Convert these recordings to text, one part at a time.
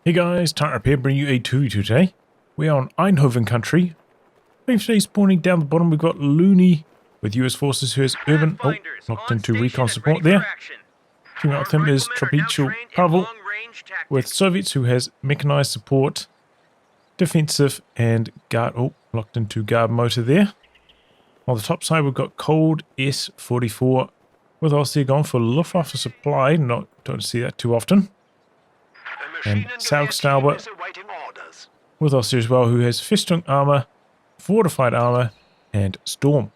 Hey guys, Tightrope here, bringing you a 2v2 today. We are on Eindhoven country. Today spawning down the bottom, we've got Looney with US forces who has urban, locked into recon support there. Teaming up with him is Tropiciel Pawel with Soviets who has mechanized support, defensive and guard, locked into guard motor there. On the top side we've got cold S44 with Ostheer gone for Luftwaffe supply, don't see that too often. And Saugstauber with Ostheer as well, who has Festung armor, Fortified armor, and Storm.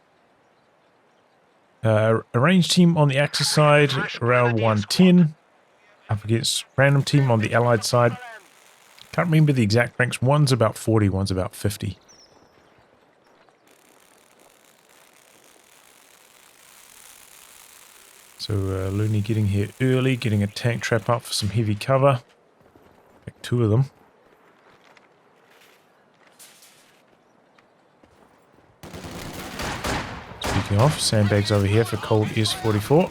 A ranged team on the Axis side, around 110. Up against random team on the Allied side. Can't remember the exact ranks. One's about 40, one's about 50. So Looney getting here early, getting a tank trap up for some heavy cover. Like two of them. Speaking of, sandbags over here for cold S44.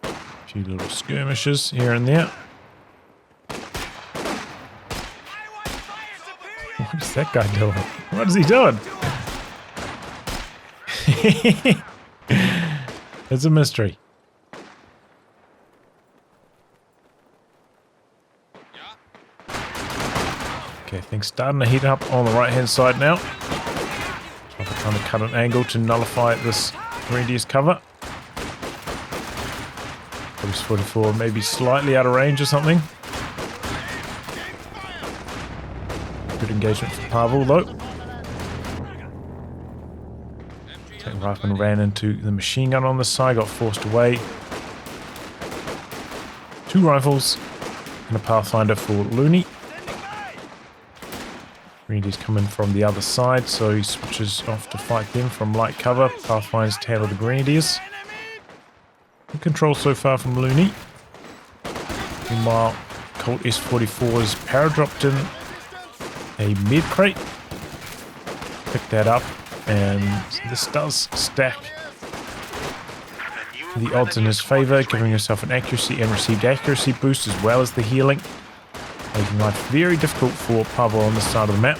A few little skirmishes here and there. What is that guy doing? What is he doing? It's a mystery. Okay, things starting to heat up on the right hand side now. I'm trying to cut an angle to nullify this reindeer's cover. Police 44 maybe slightly out of range or something. Good engagement for Pawel though. Tank rifleman ran into the machine gun on this side, got forced away. Two rifles and a Pathfinder for Looney. Grenadiers come in from the other side, so he switches off to fight them from light cover. Pathfinders to handle the Grenadiers. Good control so far from Looney. Meanwhile, Colt S44's paradropped in a med crate. Pick that up, and this does stack the odds in his favor, giving himself an accuracy and received accuracy boost as well as the healing, making life very difficult for Pawel on this side of the map.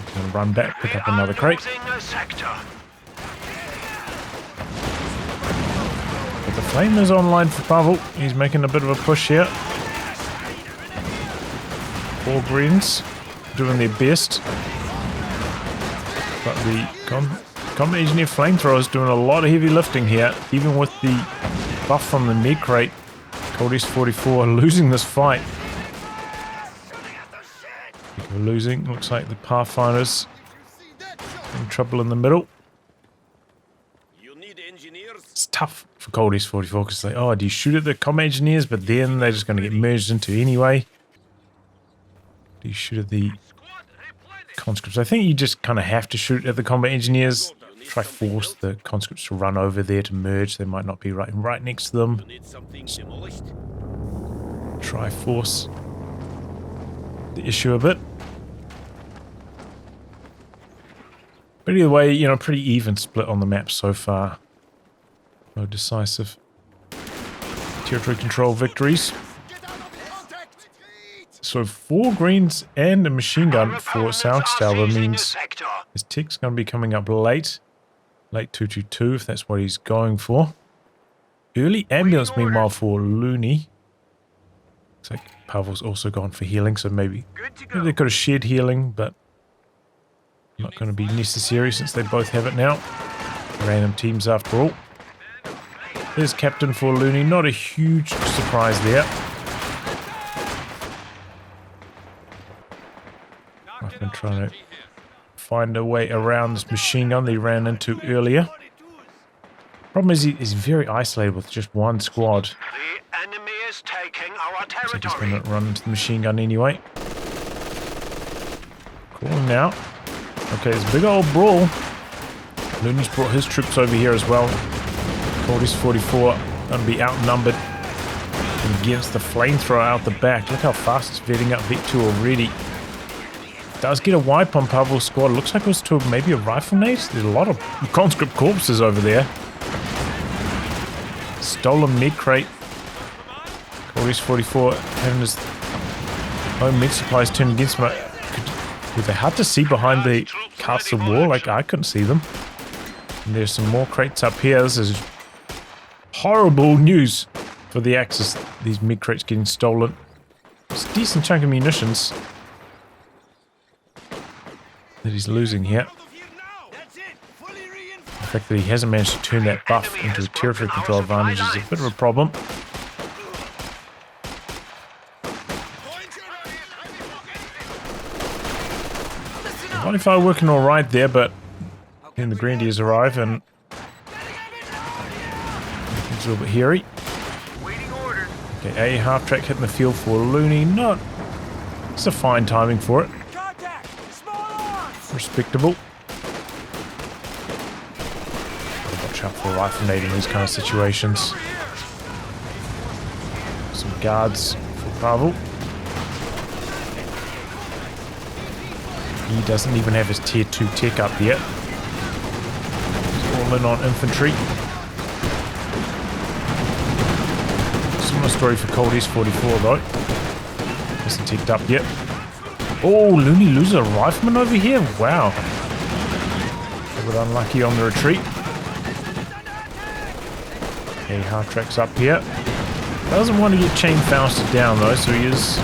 So going to run back, pick up another crate. But the flame is online for Pawel. He's making a bit of a push here. Four greens doing their best. But the combat engineer flamethrower is doing a lot of heavy lifting here. Even with the buff from the med crate, Cold S44 losing this fight. We're losing. Looks like the Pathfinders in trouble in the middle. It's tough for Cold S44 because they, do you shoot at the comm engineers, but then they're just going to get merged into anyway. Do you shoot at the conscripts? I think you just kind of have to shoot at the combat engineers. Try force the conscripts to run over there to merge. They might not be right next to them. Try force the issue a bit. But either way, pretty even split on the map so far. No decisive territory control victories. So 4 greens and a machine gun for Saugstauber means his tech's going to be coming up late 222 if that's what he's going for. Early ambulance meanwhile for Looney. Looks like Pawel's also gone for healing, so maybe they could have shared healing, but not going to be necessary since they both have it now. Random teams after all. There's captain for Looney, not a huge surprise there. I've been trying to find a way around this machine gun they ran into earlier. Problem is he's very isolated with just one squad. The enemy is taking our territory. So he's going to run into the machine gun anyway. Calling now. Okay, there's a big old brawl. Looney's brought his troops over here as well. Fortis 44 going to be outnumbered against the flamethrower out the back. Look how fast it's vetting up Vic 2 already. Does get a wipe on Pawel's squad. Looks like it was to maybe a rifle nade. There's a lot of conscript corpses over there. Stolen mid crate. Fortis 44 having his own mid supplies turned against him. Were they hard to see behind the castle wall? Like, I couldn't see them. And there's some more crates up here. This is horrible news for the Axis. These mid crates getting stolen. It's a decent chunk of munitions that he's losing here. The fact that he hasn't managed to turn that buff into a territory control advantage is a bit of a problem. Fortified working alright there, but then the Grenadiers arrive and it's a little bit hairy. Okay, a half track hitting the field for Looney. Not. It's a fine timing for it. Respectable. Watch out for rifle nade in these kind of situations. Some guards for Pawel. He doesn't even have his tier 2 tech up yet. He's all in on infantry. Similar story for Fortis 44 though. Isn't teched up yet. Oh, Looney loses a rifleman over here? Wow. A bit unlucky on the retreat. Okay, half track's up here. Doesn't want to get chain Fausted down though, so he is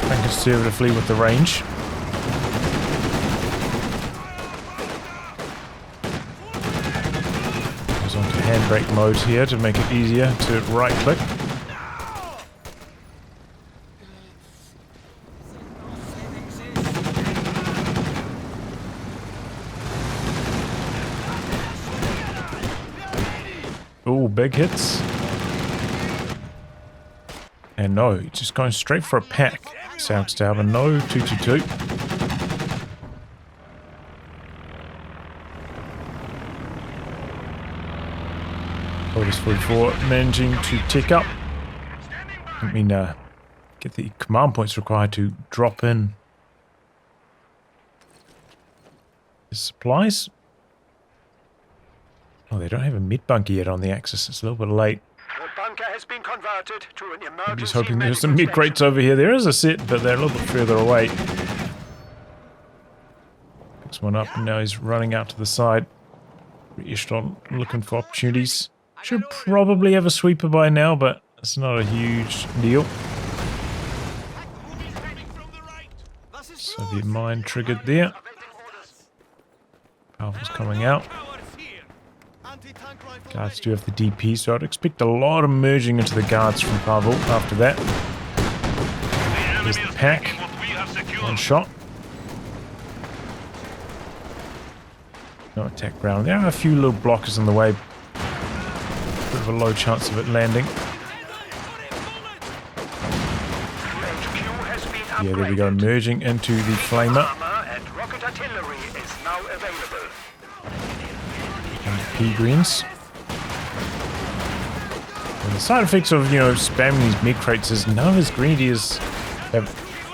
playing conservatively with the range. Goes on to handbrake mode here to make it easier to right click. Oh, big hits. And no, just going straight for a pack. Saugstauber, no 222. Fortis 44 managing to tick up. I mean, get the command points required to drop in his supplies. Oh, they don't have a mid bunker yet on the Axis. It's a little bit late. The bunker has been converted to an emergency. I'm just hoping there's some mid crates over here. There is a set, but they're a little bit further away. Picks one up, and now he's running out to the side. Echelon looking for opportunities. Should probably have a sweeper by now, but it's not a huge deal. Soviet mine triggered there. Pawel's coming out. Guards do have the DP, so I'd expect a lot of merging into the guards from Pawel after that. There's the pack. One shot. No attack ground. There are a few little blockers in the way. Bit of a low chance of it landing. Yeah, there we go. Merging into the flamer. And the P-greens. And the side effects of, spamming these mid crates is none of his grenadiers have,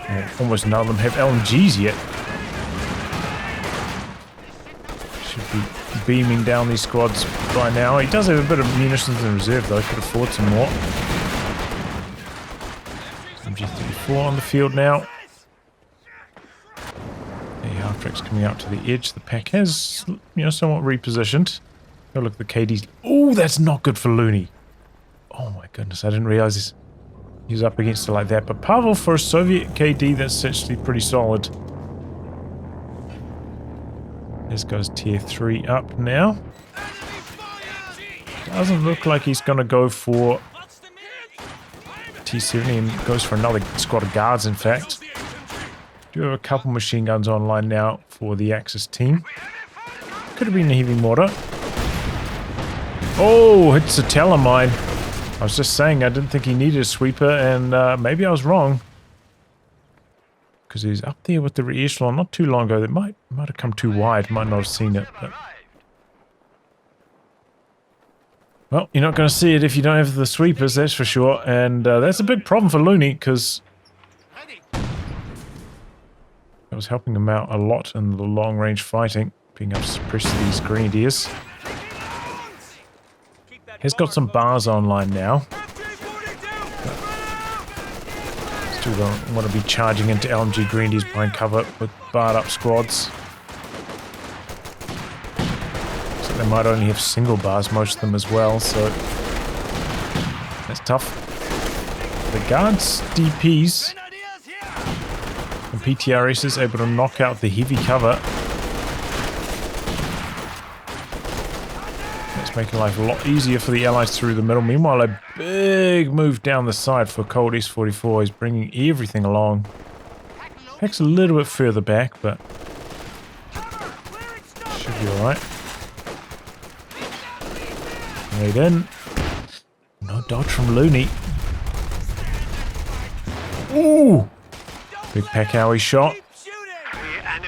well, almost none of them have LMGs yet. Should be beaming down these squads by now. He does have a bit of munitions in reserve though, could afford some more. MG34 on the field now. The half track's coming out to the edge. The pack has, somewhat repositioned. Go look at the KDs. Oh, that's not good for Looney. Oh my goodness, I didn't realize he was up against it like that. But Pawel, for a Soviet KD, that's actually pretty solid. This goes tier 3 up now. Doesn't look like he's going to go for T70 and goes for another squad of guards, in fact. Do have a couple machine guns online now for the Axis team. Could have been a heavy mortar. Oh, it's a telemine. I was just saying I didn't think he needed a sweeper, and maybe I was wrong. Because he was up there with the re-echelon not too long ago. That might have come too wide. Might not have seen it. But Well, you're not going to see it if you don't have the sweepers, that's for sure. And that's a big problem for Looney, because I was helping him out a lot in the long-range fighting, being able to suppress these grenadiers. He's got some bars online now. Still don't want to be charging into LMG grenadiers behind cover with barred-up squads. They might only have single bars, most of them as well, so that's tough. The guards, DPs, and PTRS is able to knock out the heavy cover. That's making life a lot easier for the allies through the middle. Meanwhile, a big move down the side for COH2 is bringing everything along. Heck's a little bit further back, but should be alright. Right in. No dodge from Looney. Ooh! Big Pawel shot.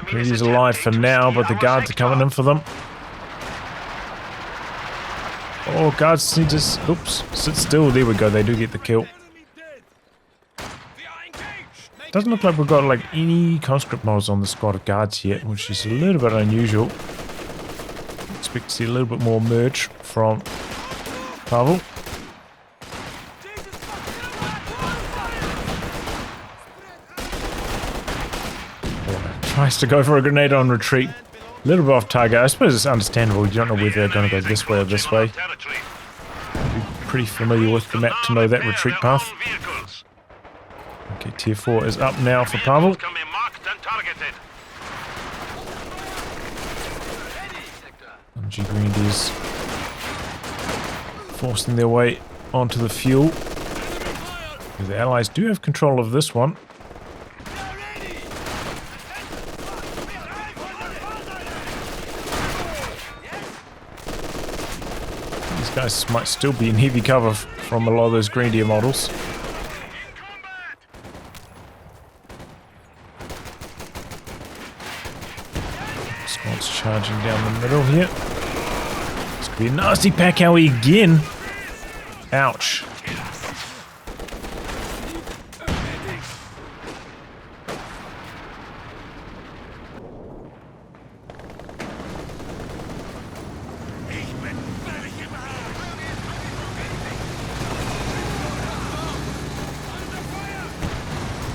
He's alive for now, but the guards are coming in for them. Oh, guards need to... Oops. Sit still. There we go. They do get the kill. Doesn't look like we've got like any conscript models on the squad of guards yet, which is a little bit unusual. Expect to see a little bit more merge from Pawel. Tries to go for a grenade on retreat. A little bit off target. I suppose it's understandable. You don't know whether they're going to go this way or this way. Be pretty familiar with the map to know that retreat path. Okay, tier 4 is up now for Pawel. MG Grenadiers forcing their way onto the fuel. The allies do have control of this one. These guys might still be in heavy cover from a lot of those Grenadier models. Squad's charging down the middle here. This could be a nasty Pawel again. Ouch.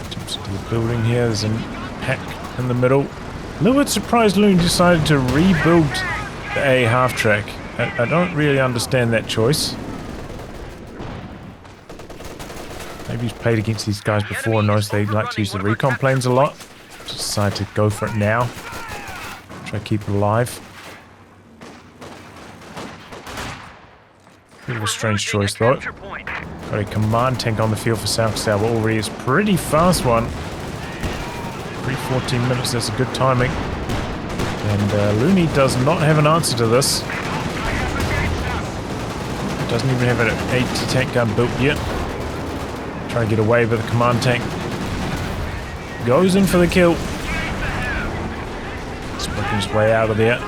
Jumps into the building here. There's a pack in the middle. A little bit surprised Looney decided to rebuild the A half track. I don't really understand that choice. Maybe he's played against these guys before and knows they like to use the Recon planes a lot. Just decided to go for it now. Try to keep it alive. Bit of a strange choice though. Got a command tank on the field for Saugstauber already. It's a pretty fast one. 14 minutes, that's a good timing. And Looney does not have an answer to this. Doesn't even have an anti-tank gun built yet. Trying to get away with the command tank. Goes in for the kill. Smoking his way out of there.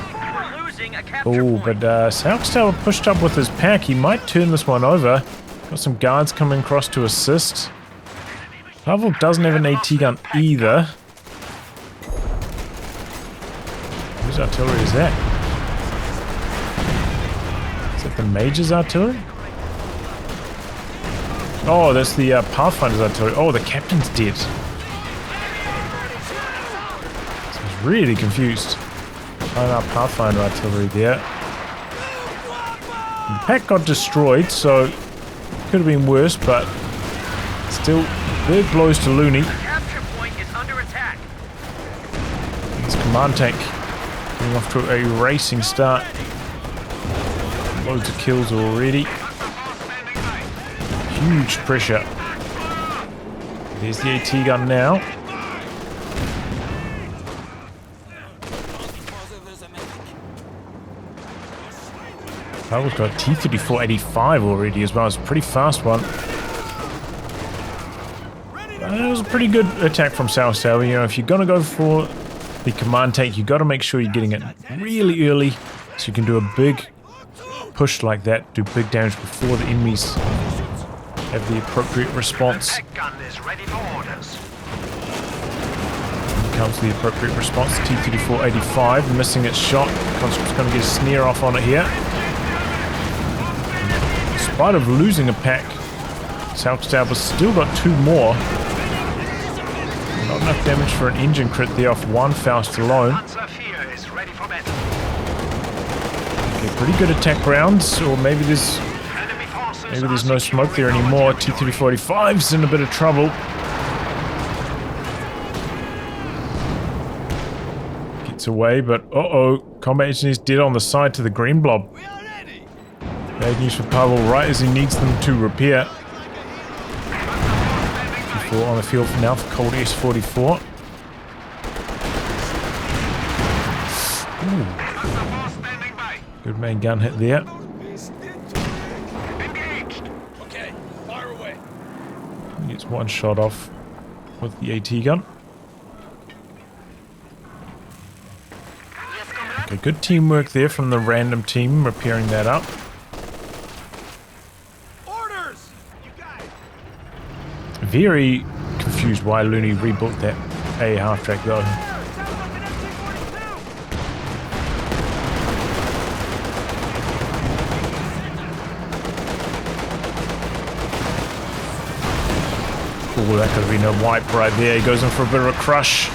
Oh, but Saugstauber pushed up with his pack. He might turn this one over. Got some guards coming across to assist. Pawel doesn't have an AT gun either. Whose artillery is that? Is that the Major's artillery? Oh, that's the Pathfinder's artillery. Oh, the captain's dead. So I was really confused. Find our Pathfinder artillery there. And the pack got destroyed, so could have been worse, but still big blows to Looney. His command tank getting off to a racing start. Loads of kills already. Huge pressure. There's the AT gun now. Pawel's got a T-34-85 already as well. It's a pretty fast one. That was a pretty good attack from Saugstauber. You know, if you're going to go for the command tank, you've got to make sure you're getting it really early so you can do a big push like that, do big damage before the enemies have the appropriate response. Gun is ready for orders. Here comes the appropriate response. T-34-85 missing its shot. Conscript's going to get a sneer off on it here. In spite of losing a pack, Saugstauber's still got 2 more. Not enough damage for an engine crit there off 1 Faust alone. Ostheer is ready for battle. Okay, pretty good attack rounds, or maybe there's no smoke there anymore. T-34-85's in a bit of trouble. Gets away, but uh-oh, combat engineer's dead on the side to the green blob. Bad news for Pawel right as he needs them to repair. On the field for now for Cold S44. Ooh. Good main gun hit there. Okay, fire away. He gets 1 shot off with the AT gun. Okay, good teamwork there from the random team repairing that up. Very confused why Looney rebuilt that A half-track though. Oh, that could have been a wipe right there. He goes in for a bit of a crush.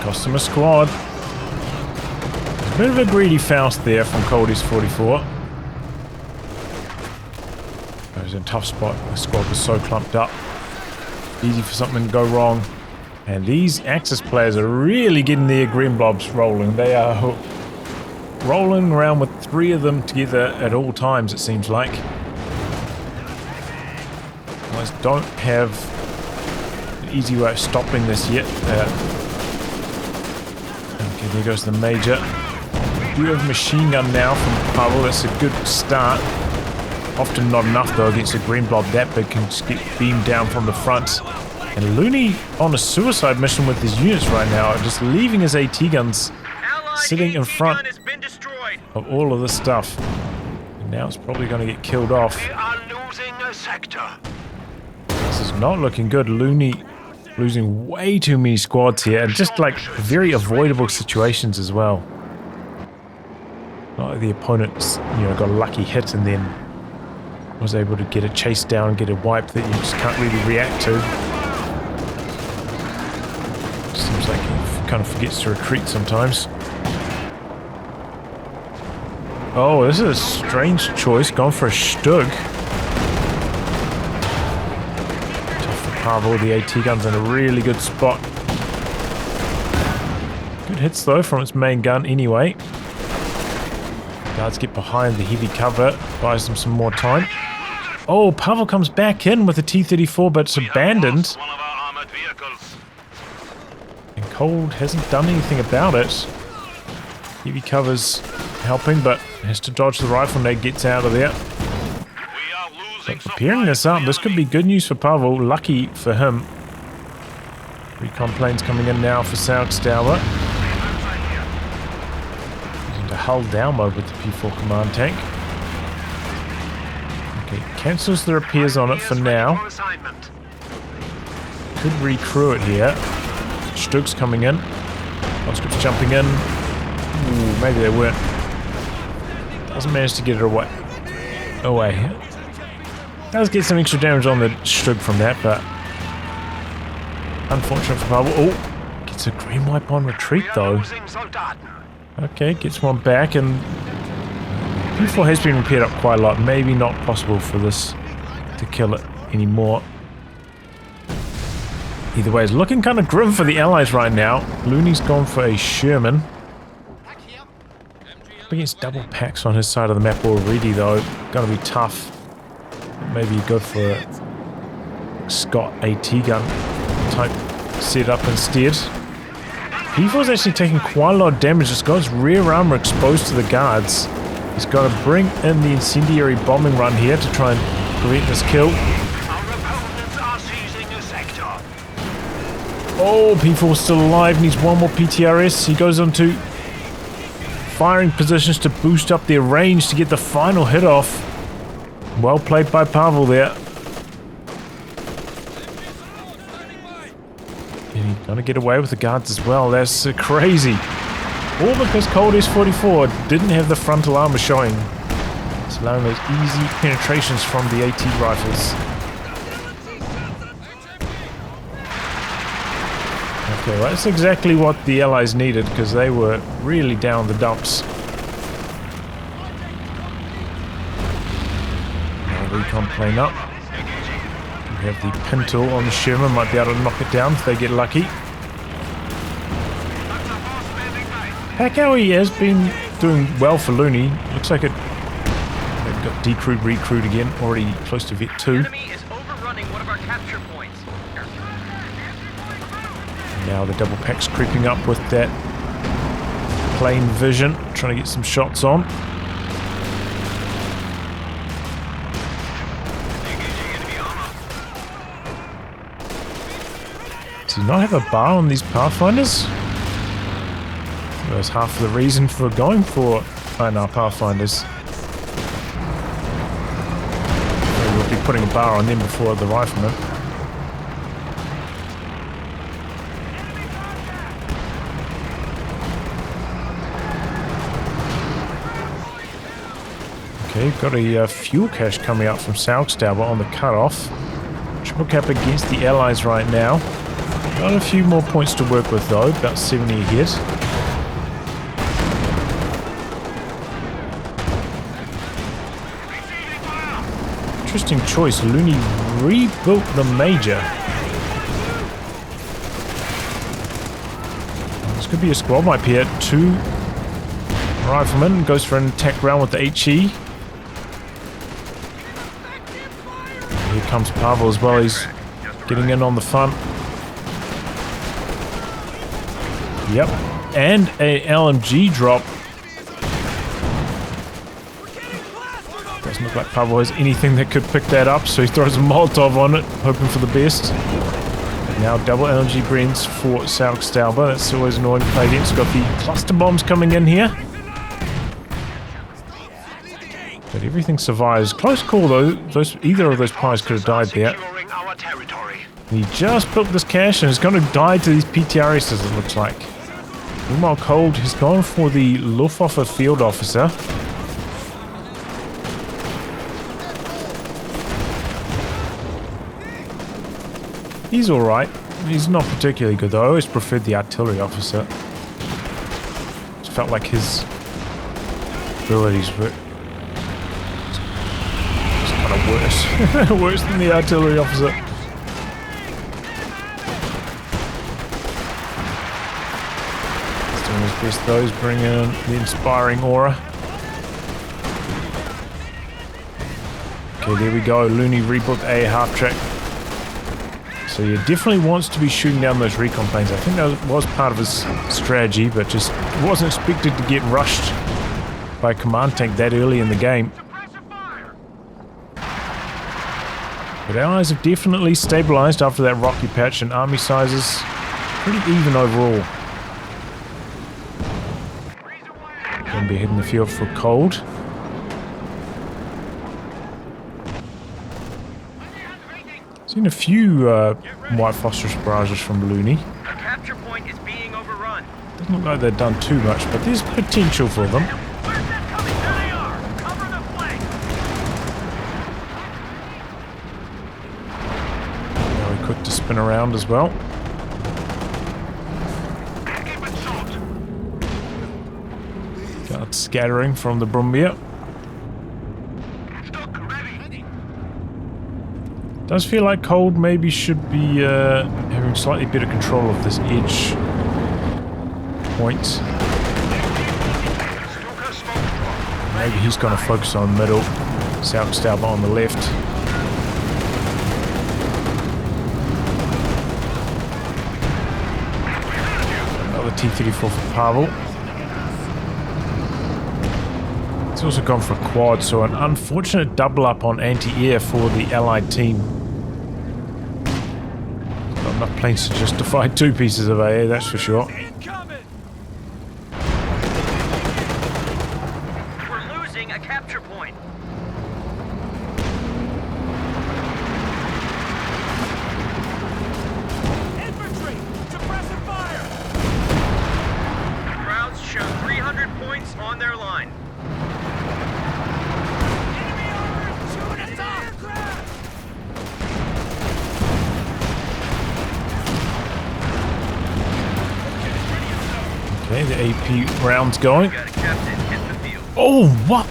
Cost him a squad. A bit of a greedy Faust there from Cold S44. It was in a tough spot. The squad was so clumped up. Easy for something to go wrong. And these Axis players are really getting their green blobs rolling. They are rolling around with 3 of them together at all times, it seems like. I don't have an easy way of stopping this yet. Okay, there goes the Major. Do have a machine gun now from Pawel. That's a good start. Often not enough though against a green blob that big, can just get beamed down from the front. And Looney on a suicide mission with his units right now, just leaving his AT guns sitting in front of all of this stuff. And now it's probably going to get killed off. We are losing a sector. This is not looking good. Looney losing way too many squads here, and just like very avoidable situations as well. Not like the opponent's, got a lucky hit and then was able to get a chase down, get a wipe that you just can't really react to. Seems like he kind of forgets to retreat sometimes. Oh, this is a strange choice. Gone for a Stug. Tough for Pawel. The AT gun's in a really good spot. Good hits though from its main gun anyway. Guards get behind the heavy cover, buys them some more time. Oh, Pawel comes back in with a T-34, but it's abandoned. And Cold hasn't done anything about it. Heavy cover's helping, but has to dodge the rifle nade, gets out of there. But preparing this up, this could be good news for Pawel, lucky for him. Recon planes coming in now for Saugstauber. He's into hull down mode with the P4 command tank. Okay, cancels the repairs on it for now. Could recrew it here. Stug's coming in. Conscript's jumping in. Ooh, maybe they weren't. Doesn't manage to get it away. Does get some extra damage on the Stug from that, but unfortunate for Pawel. Oh, gets a green wipe on retreat though. Okay, gets one back, and P4 has been repaired up quite a lot. Maybe not possible for this to kill it anymore. Either way, it's looking kind of grim for the Allies right now. Looney's gone for a Sherman. Against double packs on his side of the map already though. Gonna be tough. Maybe you go for a Scott AT gun type setup instead. P4's actually taking quite a lot of damage. This guy's rear armor exposed to the guards. He's got to bring in the incendiary bombing run here to try and prevent this kill. Oh, P4's still alive, needs one more PTRS. He goes on to firing positions to boost up their range to get the final hit off. Well played by Pawel there. And he's gonna get away with the guards as well. That's crazy. All because C0LDs44 didn't have the frontal armor showing. It's allowing those easy penetrations from the AT rifles. Okay, well, that's exactly what the Allies needed because they were really down the dumps. Now Recon plane up. We have the Pintle on the Sherman, might be able to knock it down if they get lucky. Pawel has been doing well for Looney. Looks like they've got decrewed, recrewed again, already close to Vet 2. Enemy is overrunning one of our capture points. Now the double pack's creeping up with that plane vision, trying to get some shots on. Does he not have a bar on these Pathfinders? That's half the reason for going for Pathfinders. Maybe we'll be putting a bar on them before the riflemen. Okay, got a fuel cache coming out from Saugstauber on the cutoff. Triple cap against the Allies right now. Got a few more points to work with though, about 70 ahead. Interesting choice. Looney rebuilt the Major. This could be a squad wipe here. 2 riflemen. Goes for an attack round with the HE. Here comes Pawel as well. He's getting in on the front. Yep. And a LMG drop. Doesn't look like Pawel has anything that could pick that up, so he throws a Molotov on it, hoping for the best. Now double LMG Brents for Saugstauber. That's always annoying to play against. Got the cluster bombs coming in here. But everything survives. Close call though. Either of those pies could have died there. And he just built this cache and is going to die to these PTRSs, it looks like. Meanwhile, Cold has gone for the Luftwaffe field officer. He's alright. He's not particularly good though. I always preferred the artillery officer. Just felt like his abilities were just kind of worse. Worse than the artillery officer. He's doing his best though. He's bringing in the inspiring aura. Okay, there we go. Looney rebuilt a half-track. So he definitely wants to be shooting down those recon planes. I think that was part of his strategy, but just wasn't expected to get rushed by a command tank that early in the game. But Allies have definitely stabilized after that rocky patch, and army sizes pretty even overall. Going to be hitting the field for Cold. Seen a few white phosphorus barrages from Looney. Our capture point is being overrun. Doesn't look like they've done too much, but there's potential for them. Where's that coming? There they are! Cover the flank! Now we're quick to spin around as well. Guards scattering from the Brumbier. Does feel like Cold maybe should be having slightly better control of this edge point. Maybe he's going to focus on middle. Saugstauber on the left. Another T-34 for Pawel. He's also gone for a quad, so an unfortunate double up on anti-air for the Allied team. Not enough planes to justify 2 pieces of AA, that's for sure. capture point. Infantry! Suppressive fire! Crowds show 300 points on their line. Enemy armor shooting us off! Aircraft! Okay, the AP round's going. Got a captain hit the field. Oh, what?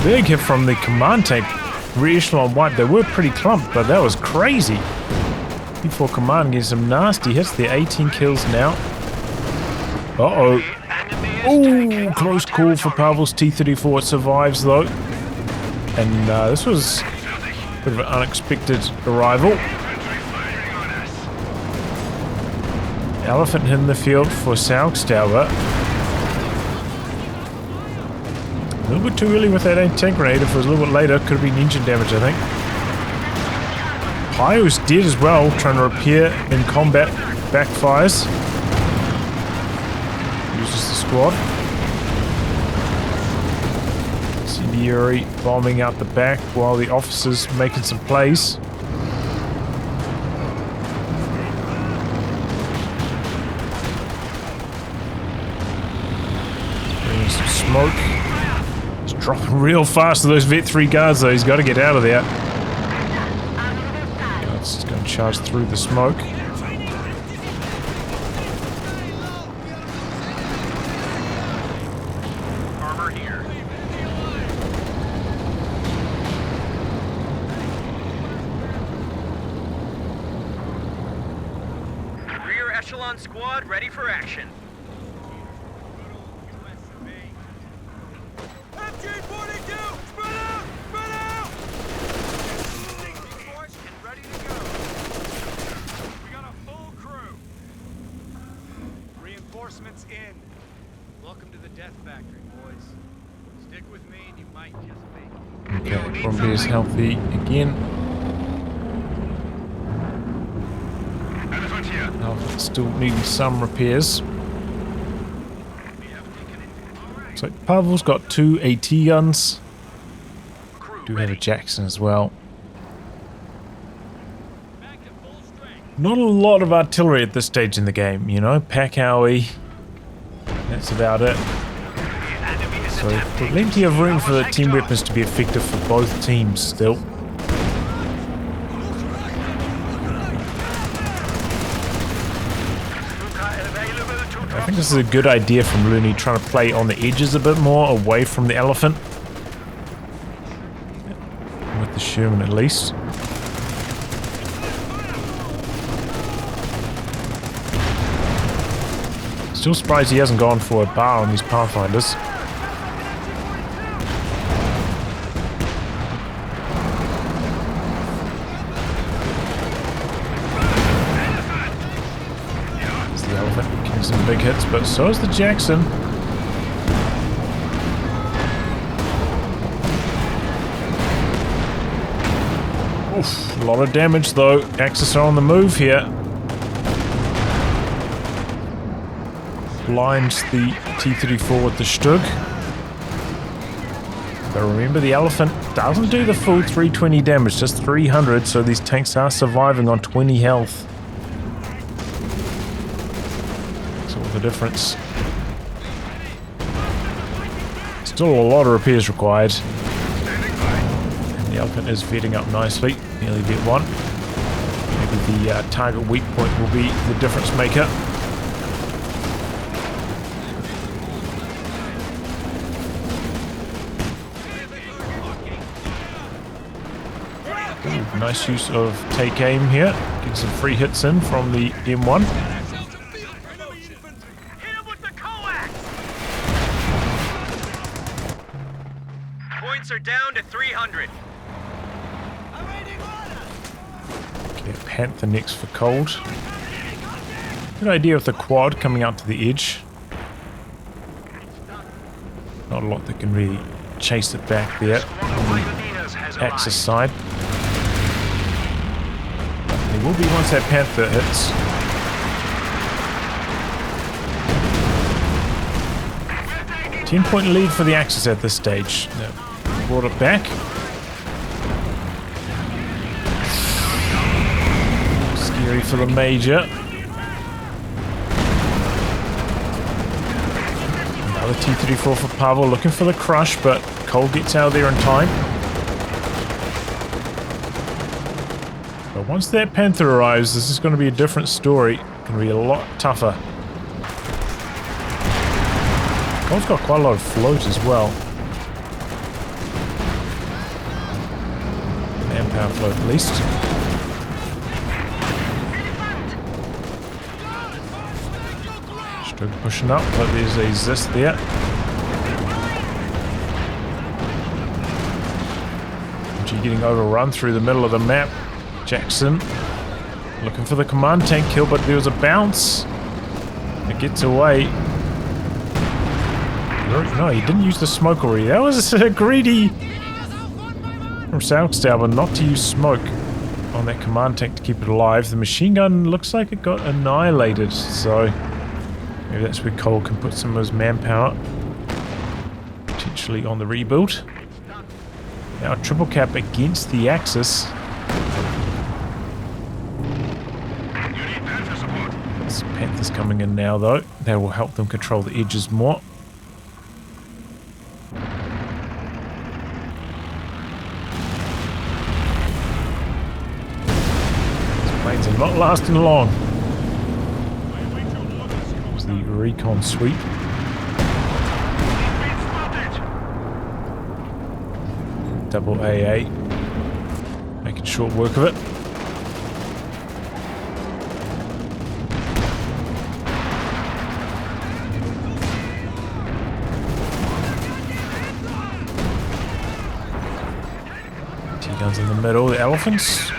Big hit from the command tank. Re-echelon wipe. They were pretty clumped, but that was crazy. Before command getting some nasty hits. They're 18 kills now. Uh-oh. Oh, close call for Pawel's T-34. It survives, though. And this was a bit of an unexpected arrival. Elephant in the field for Saugstauber. A little bit too early with that anti-tank grenade. If it was a little bit later, could have been engine damage, I think. Pyo's dead as well, trying to repair in combat. Backfires. Uses the squad. Incendiary bombing out the back while the officers making some plays. Bringing some smoke. Dropping real fast to those Vet 3 guards though, he's got to get out of there. Guards just going to charge through the smoke. Armor here. Rear echelon squad ready for action. FG-42! Spread out! Spread out! Force and ready to go. We got a full crew. Reinforcements in. Welcome to the Death Factory, boys. Stick with me and you might just make it. Okay, Bromby is healthy again. Elephant still needing some repairs. So Pawel's got 2 AT guns. Do have a Jackson as well. Not a lot of artillery at this stage in the game, you know. Pack-owie. That's about it. So plenty of room for the team weapons to be effective for both teams still. I think this is a good idea from Looney, trying to play on the edges a bit more, away from the elephant. With the Sherman at least. Still surprised he hasn't gone for a bar on these Pathfinders. Some big hits, but so is the Jackson. Oof, a lot of damage though. Axis are on the move here. Blinds the T-34 with the Stug. But remember, the Elephant doesn't do the full 320 damage, just 300, so these tanks are surviving on 20 health. The difference. Still a lot of repairs required. And the Elephant is vetting up nicely. Nearly vet 1. Maybe the target weak point will be the difference maker. Ooh, nice use of take aim here. Getting some free hits in from the M1. Are down to 300. Okay, Panther next for cold. Good idea with the quad coming out to the edge. Not a lot that can really chase it back there on the Axis side. There will be once that Panther hits. 10-point lead for the Axis at this stage. Now, brought it back. Scary for the Major. Another T-34 for Pawel, looking for the crush, but Cole gets out of there in time. But once that Panther arrives, this is going to be a different story. It's going to be a lot tougher. Cole's got quite a lot of float as well. Manpower float at least. Still pushing up, but there's a Zist there. G getting overrun through the middle of the map. Jackson looking for the command tank kill, but there was a bounce. It gets away. No, he didn't use the smoke already. That was greedy from Saugstauber not to use smoke on that command tank to keep it alive. The machine gun looks like it got annihilated, so maybe that's where Cole can put some of his manpower potentially on the rebuild. Now triple cap against the Axis. This Panther's coming in now though. That will help them control the edges more. Planes are not lasting long. There's the Recon sweep. Double AA. Making short work of it. T-guns in the middle. The Elephants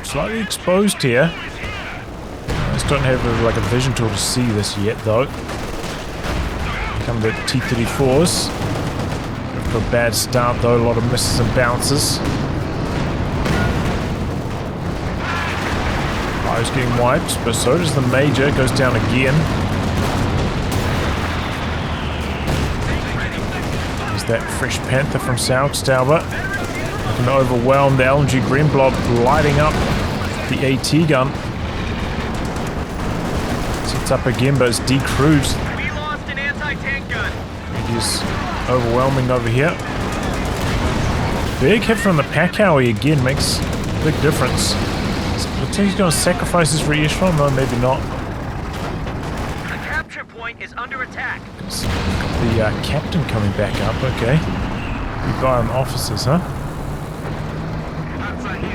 slightly exposed here. I just don't have like a vision tool to see this yet though. Here come the T-34s. For a bad start though, a lot of misses and bounces. Fire's getting wiped, but so does the Major. Goes down again. There's that fresh Panther from Saugstauber. Looking to overwhelm the LMG Green Blob, lighting up the AT gun. Sets up again, but it's decrewed. We lost an anti-tank gun. It is overwhelming over here. Big hit from the Pawel again makes a big difference. Looks like he's going to sacrifice his re-echelon. No, maybe not. The capture point is under attack. The captain coming back up. Okay. You buy on officers, huh?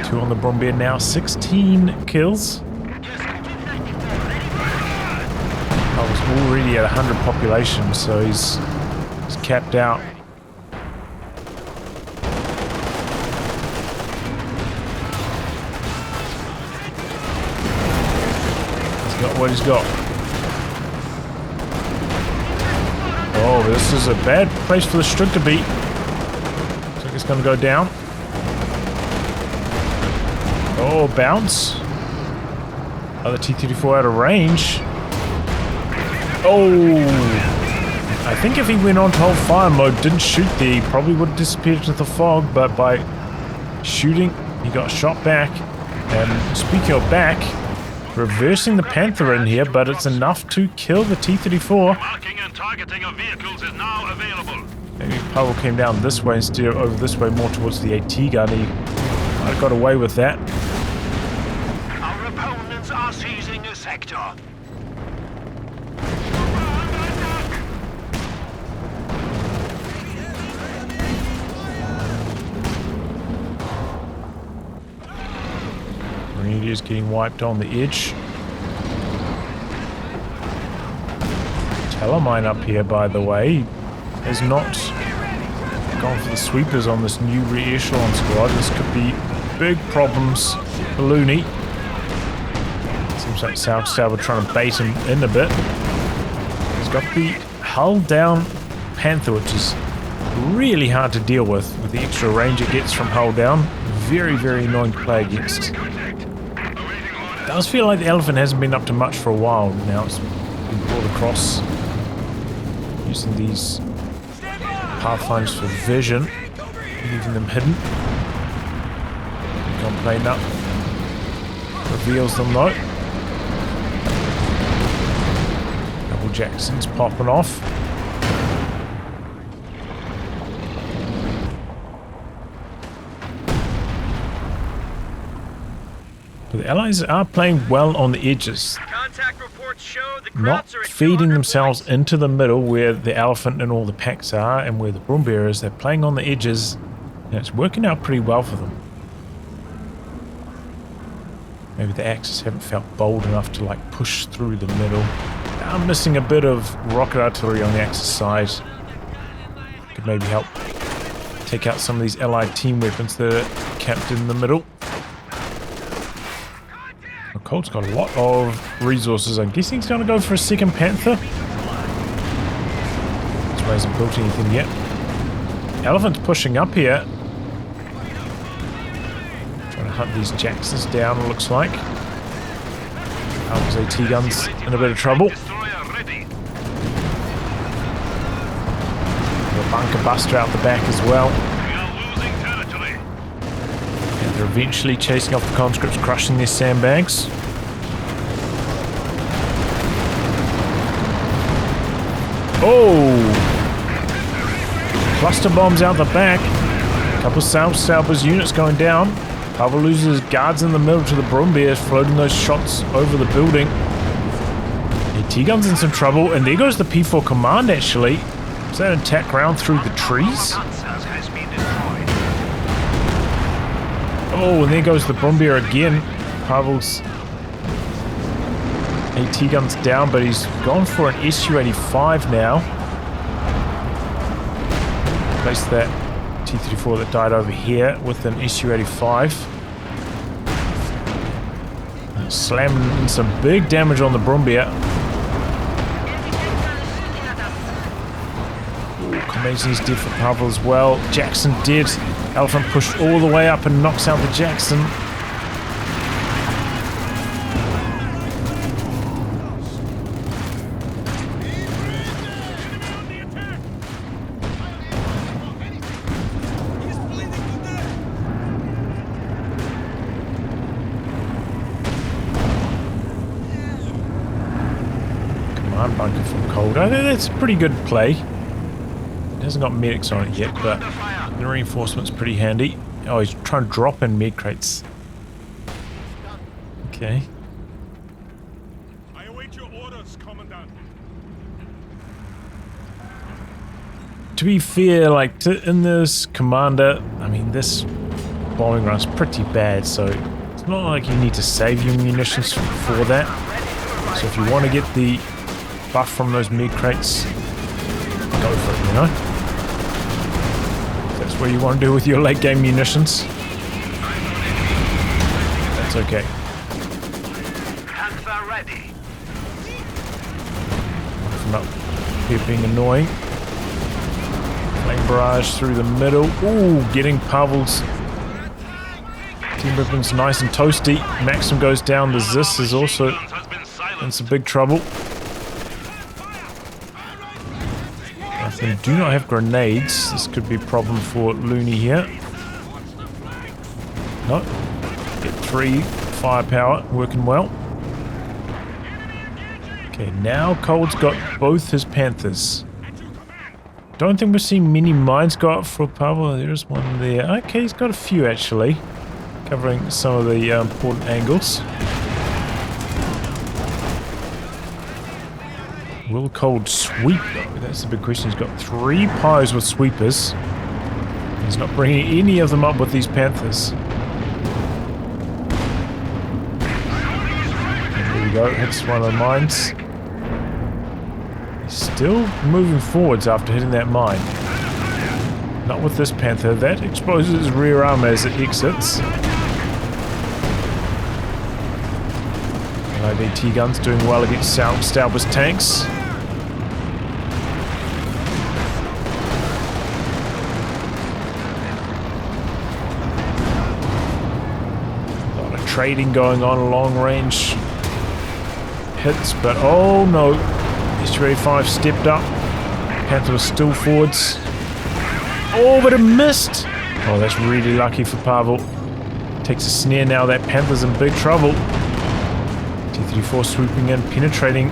2 on the Brombeer now. 16 kills. I was already at 100 population, so he's capped out. He's got what he's got. Oh, this is a bad place for the Strig to be. Looks like it's going to go down. Oh, bounce. Other T-34 out of range. Oh! I think if he went on to hold fire mode, didn't shoot there, he probably would have disappeared into the fog, but by shooting, he got shot back. And speaking of back, reversing the Panther in here, but it's enough to kill the T-34. Marking and targeting of vehicles is now available. Maybe Pawel came down this way instead of over this way, more towards the AT gun. He might have got away with that. Our opponents are seizing a sector. Grenadiers getting wiped on the edge. Telemine up here, by the way, has not gone for the sweepers on this new re-echelon squad. This could be big problems for Looney. Seems like Saugstauber trying to bait him in a bit. He's got the hull down Panther, which is really hard to deal with the extra range it gets from hull down. Very, very annoying to play against. It does feel like the Elephant hasn't been up to much for a while now. It's been brought across using these pathfinders for vision, leaving them hidden. Recon plane up. Reveals them though. Double Jackson's popping off. But the Allies are playing well on the edges. Contact reports show the Not Krauts are at feeding 200 themselves points. into the middle where the elephant and all the packs are and where the Brumbeer is. They're playing on the edges and it's working out pretty well for them. Maybe the Axis haven't felt bold enough to like push through the middle. I'm missing a bit of rocket artillery on the Axis side. Could maybe help take out some of these Allied team weapons that are camped in the middle. Colt's got a lot of resources. I'm guessing he's going to go for a second Panther. This way hasn't built anything yet. Elephant's pushing up here. Trying to hunt these Jacksons down, it looks like. Alpha's AT guns in a bit of trouble. The bunker buster out the back as well. And they're eventually chasing off the conscripts, crushing their sandbags. Oh! Cluster bombs out the back. A couple of Saugstauber's units going down. Pawel loses guards in the middle to the Brumbeer, floating those shots over the building. AT guns in some trouble, and there goes the P4 command actually. Is that an attack round through the trees? Oh, and there goes the Brumbeer again. Pawel's AT gun's down, but he's gone for an Su-85 now. Replace that T-34 that died over here with an Su-85. Slamming in some big damage on the Brumbeer. Combination's dead for Pawel as well. Jackson dead. Elephant pushed all the way up and knocks out the Jackson. Command bunker from Cold. I think that's a pretty good play. It hasn't got medics on it yet, but the reinforcement's pretty handy. Oh, he's trying to drop in med crates. Okay. I await your orders, Commandant. To be fair, like, in this commander, I mean, this bombing run's pretty bad, so it's not like you need to save your munitions for that. So if you want to get the buff from those med crates, go for it, you know? If that's what you want to do with your late game munitions, that's okay. Panther ready. From up here being annoying. Flame barrage through the middle. Ooh, getting Pawel's team weapons nice and toasty. Maxim goes down. The Zis is also in some big trouble. They do not have grenades. This could be a problem for Looney here. No. Get 3 firepower. Working well. Okay, now Cold's got both his Panthers. Don't think we've seen many mines go up for Pawel. There's one there. Okay, he's got a few actually. Covering some of the important angles. Will Cold sweep though? That's the big question. He's got 3 pies with sweepers. He's not bringing any of them up with these Panthers. And there we go. Hits one of the mines. He's still moving forwards after hitting that mine. Not with this Panther. That exposes his rear arm as it exits. AT guns doing well against Saugstauber's tanks. A lot of trading going on, long range hits, but oh no. Su-85 stepped up. Panther was still forwards. Oh, but it missed. Oh, that's really lucky for Pawel. Takes a snare now. That Panther's in big trouble. T-34 swooping in, penetrating.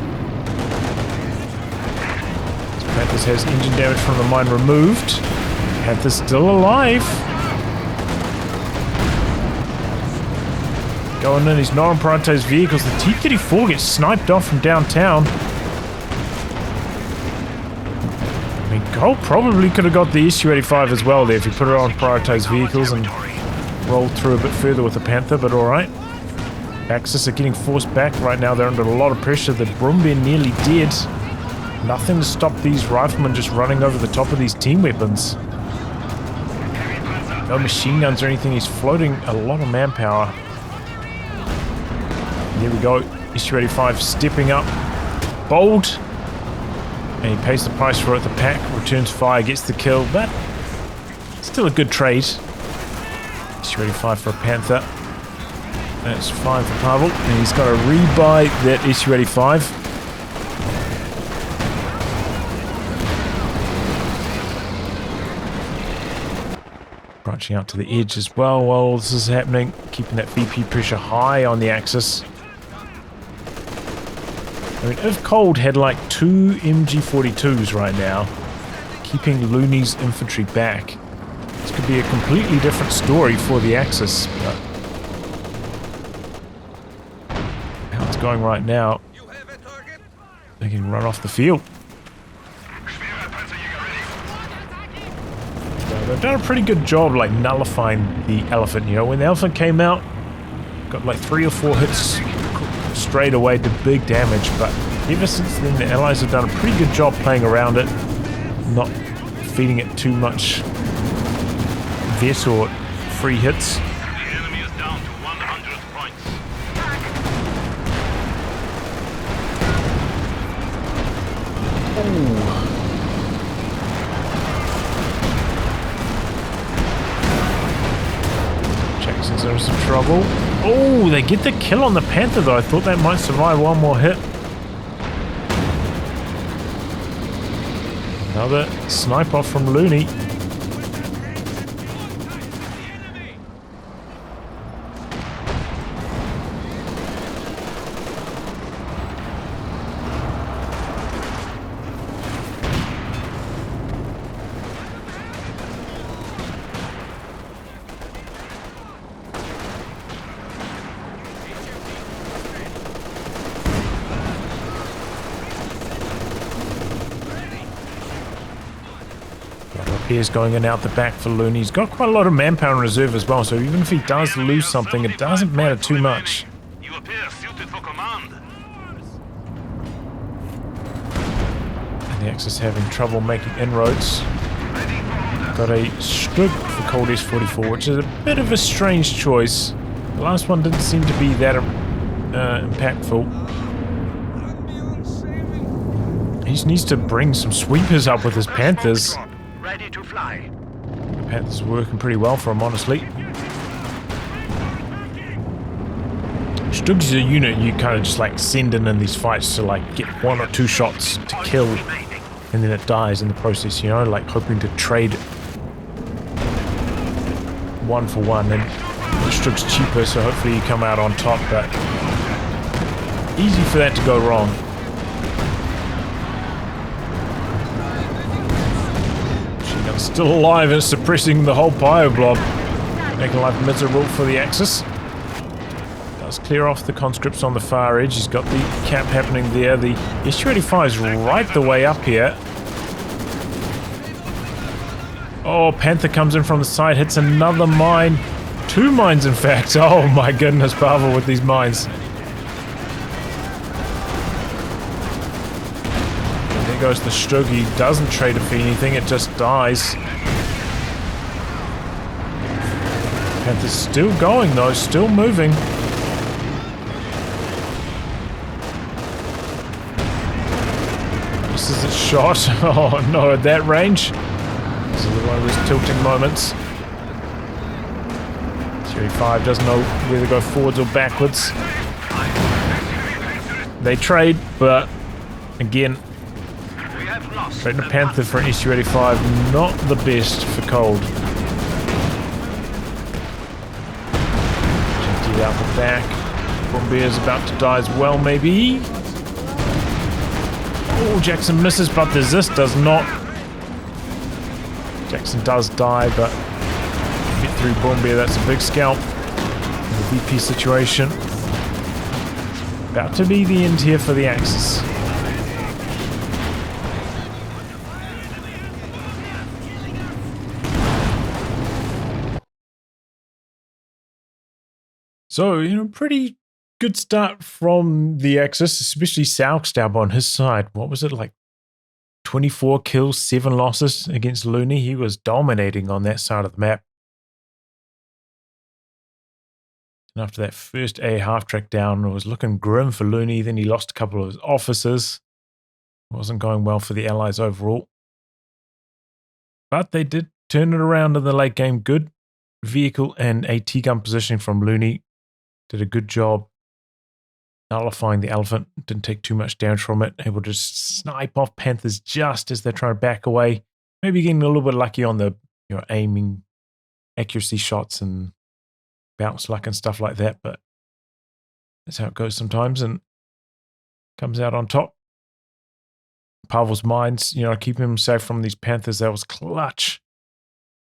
This Panther has engine damage from the mine removed. Panther's still alive. Going in his non-prioritized vehicles. The T-34 gets sniped off from downtown. I mean, Gold probably could have got the Su-85 as well there if he put it on prioritized vehicles and rolled through a bit further with the Panther, but alright. Axis are getting forced back right now. They're under a lot of pressure. The Brumbian nearly dead. Nothing to stop these riflemen just running over the top of these team weapons. No machine guns or anything. He's floating a lot of manpower. Here we go. Su-85 stepping up. Bold. And he pays the price for it. The pack returns fire, gets the kill, but still a good trade. Su-85 for a Panther. That's fine for Pawel. And he's got to rebuy that Su-85. Branching out to the edge as well while this is happening. Keeping that VP pressure high on the Axis. I mean, if Cold had like 2 MG42s right now, keeping Looney's infantry back, this could be a completely different story for the Axis. But how it's going right now, they can run off the field. So they've done a pretty good job like nullifying the Elephant. You know, when the Elephant came out, got like 3 or 4 hits straight away, did big damage, but ever since then the Allies have done a pretty good job playing around it, not feeding it too much vet or free hits. The enemy is down to 100 points. Jackson's in some trouble. Oh, they get the kill on the Panther though. I thought that might survive one more hit. Another snipe off from Looney. Here's going in out the back for Looney. He's got quite a lot of manpower in reserve as well, so even if he does lose something, it doesn't matter too much. You appear suited for command. And the Axis having trouble making inroads. Got a Stug for Cold S44, which is a bit of a strange choice. The last one didn't seem to be that impactful. He just needs to bring some sweepers up with his Panthers. Ready to fly. Panthers are working pretty well for him, honestly. Stug's a unit you kind of just like send in these fights to like get 1 or 2 shots to kill, and then it dies in the process, you know, like hoping to trade 1 for 1, and the Stug's cheaper, so hopefully you come out on top, but easy for that to go wrong. Still alive and suppressing the whole Pio blob, making life miserable for the Axis. Does clear off the conscripts on the far edge. He's got the cap happening there. The Su-85 is right the way up here. Oh, Panther comes in from the side, hits another mine. 2 mines, in fact. Oh my goodness, Pawel with these mines. There goes the Stug. He doesn't trade it for anything, it just dies. Panther's still going though, still moving. This is its shot. Oh no, at that range. This is one of those tilting moments. Su-85 doesn't know whether to go forwards or backwards. They trade, but again, lost. Trading a Panther for an SU-85, not the best for cold. Empty out the back. Bombier's about to die as well, maybe. Oh, Jackson misses, but the Zis does not. Jackson does die, but get through Bombier. That's a big scalp. The VP situation. About to be the end here for the Axis. So, pretty good start from the Axis, especially Saugstauber on his side. What was it, like 24 kills, 7 losses against Looney? He was dominating on that side of the map. And after that first A half-track down, it was looking grim for Looney. Then he lost a couple of his officers. It wasn't going well for the Allies overall. But they did turn it around in the late game. Good vehicle and AT gun positioning from Looney. Did a good job nullifying the Elephant. Didn't take too much damage from it. Able to snipe off Panthers just as they're trying to back away. Maybe getting a little bit lucky on the aiming accuracy shots and bounce luck and stuff like that, but that's how it goes sometimes, and comes out on top. Pawel's mines, keeping him safe from these Panthers, that was clutch.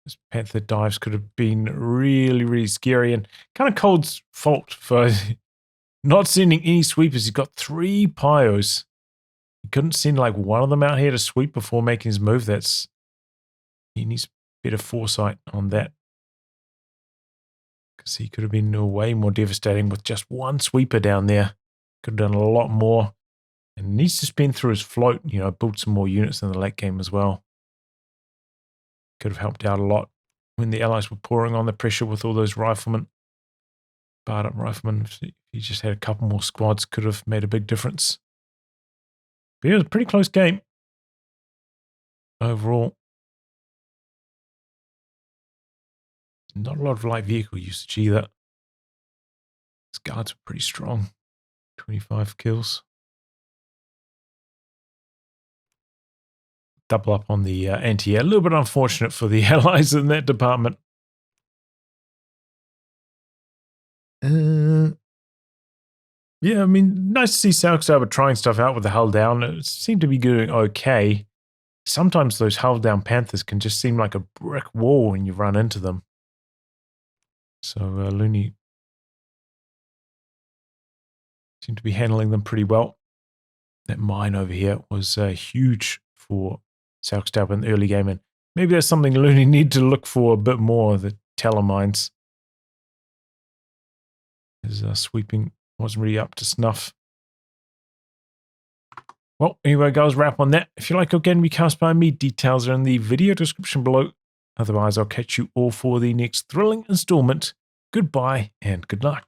This Panther dives could have been really, really scary, and kind of Cold's fault for not sending any sweepers. He's got 3 Pyos. He couldn't send like one of them out here to sweep before making his move. He needs better foresight on that. Because he could have been way more devastating with just 1 sweeper down there. Could have done a lot more. And needs to spin through his float, build some more units in the late game as well. Could have helped out a lot when the Allies were pouring on the pressure with all those riflemen. Barred up riflemen. If he just had a couple more squads, could have made a big difference. But it was a pretty close game. Overall. Not a lot of light vehicle usage either. His guards are pretty strong. 25 kills. Double up on the anti-air. A little bit unfortunate for the Allies in that department. Yeah, I mean, nice to see Saugstauber trying stuff out with the hull down. It seemed to be doing okay. Sometimes those hull down Panthers can just seem like a brick wall when you run into them. So Looney seemed to be handling them pretty well. That mine over here was huge for Saugstauber in the early game, and maybe that's something Looney need to look for a bit more, the telemines. His sweeping wasn't really up to snuff. Well, anyway, guys, wrap on that. If you like Organic Cast by me, details are in the video description below. Otherwise, I'll catch you all for the next thrilling installment. Goodbye and good luck.